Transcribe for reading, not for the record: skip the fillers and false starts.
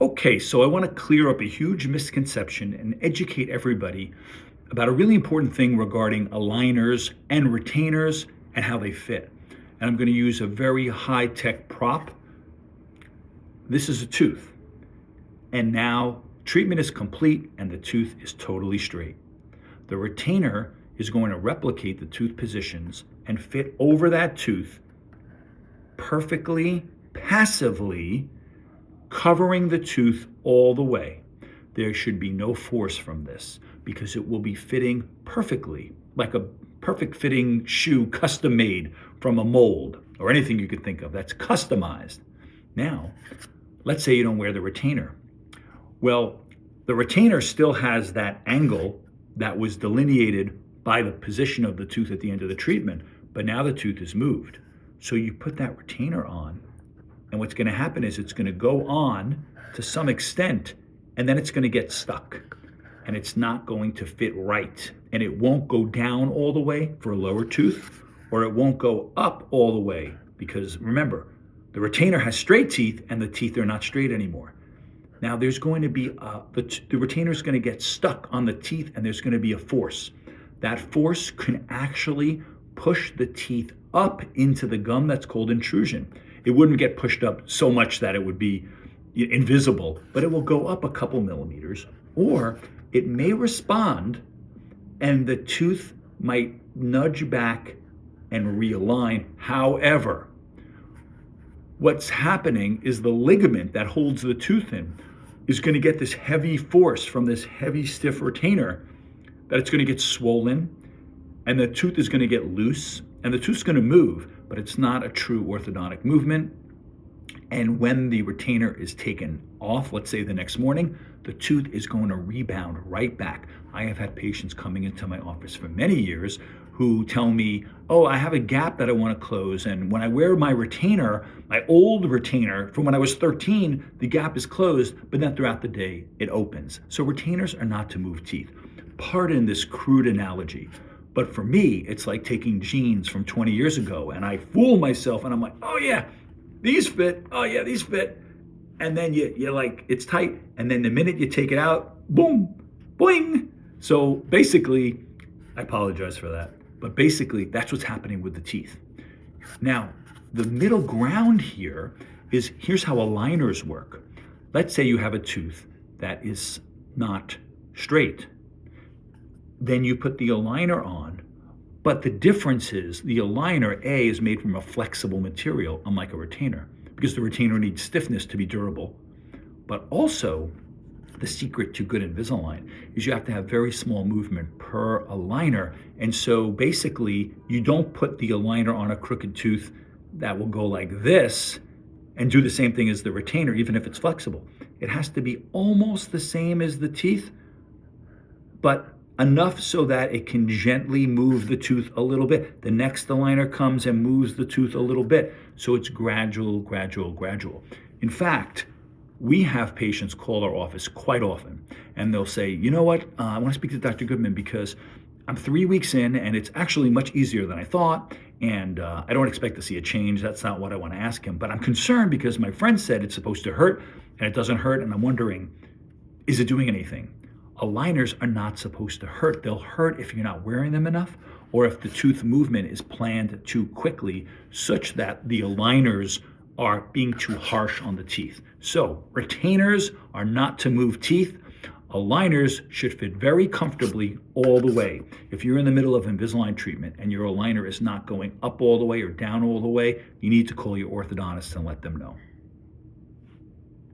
Okay, so I want to clear up a huge misconception and educate everybody about a really important thing regarding aligners and retainers and how they fit. And I'm going to use a very high-tech prop. This is a tooth. And now treatment is complete and the tooth is totally straight. The retainer is going to replicate the tooth positions and fit over that tooth perfectly, passively, covering the tooth all the way. There should be no force from this because it will be fitting perfectly, like a perfect fitting shoe custom made from a mold or anything you could think of that's customized. Now, let's say you don't wear the retainer. Well, the retainer still has that angle that was delineated by the position of the tooth at the end of the treatment, but now the tooth is moved. So you put that retainer on, and what's going to happen is it's going to go on to some extent, and then it's going to get stuck, and it's not going to fit right. And it won't go down all the way for a lower tooth, or it won't go up all the way, because remember, the retainer has straight teeth, and the teeth are not straight anymore. Now there's going to be, the retainer is going to get stuck on the teeth, and there's going to be a force. That force can actually push the teeth up into the gum. That's called intrusion. It wouldn't get pushed up so much that it would be invisible, but it will go up a couple millimeters, or it may respond and the tooth might nudge back and realign. However, what's happening is the ligament that holds the tooth in is going to get this heavy force from this heavy, stiff retainer that it's going to get swollen, and the tooth is going to get loose, and the tooth's going to move, but it's not a true orthodontic movement. And when the retainer is taken off, let's say the next morning, the tooth is going to rebound right back. I have had patients coming into my office for many years who tell me, oh, I have a gap that I want to close. And when I wear my retainer, my old retainer from when I was 13, the gap is closed, but then throughout the day, it opens. So retainers are not to move teeth. Pardon this crude analogy, but for me, it's like taking jeans from 20 years ago and I fool myself and I'm like, oh yeah, these fit. Oh yeah, these fit. And then you're like, it's tight. And then the minute you take it out, boom, boing. So basically, I apologize for that, but basically that's what's happening with the teeth. Now, the middle ground here is, here's how aligners work. Let's say you have a tooth that is not straight. Then you put the aligner on, but the difference is the aligner, A, is made from a flexible material, unlike a retainer, because the retainer needs stiffness to be durable. But also, the secret to good Invisalign is you have to have very small movement per aligner. And so basically, you don't put the aligner on a crooked tooth that will go like this and do the same thing as the retainer, even if it's flexible. It has to be almost the same as the teeth, but enough so that it can gently move the tooth a little bit. The next aligner comes and moves the tooth a little bit. So it's gradual, gradual, gradual. In fact, we have patients call our office quite often, and they'll say, you know what, I want to speak to Dr. Goodman because I'm 3 weeks in and it's actually much easier than I thought, and I don't expect to see a change. That's not what I want to ask him, but I'm concerned because my friend said it's supposed to hurt and it doesn't hurt, and I'm wondering, is it doing anything? Aligners are not supposed to hurt. They'll hurt if you're not wearing them enough, or if the tooth movement is planned too quickly, such that the aligners are being too harsh on the teeth. So retainers are not to move teeth. Aligners should fit very comfortably all the way. If you're in the middle of Invisalign treatment and your aligner is not going up all the way or down all the way, you need to call your orthodontist and let them know.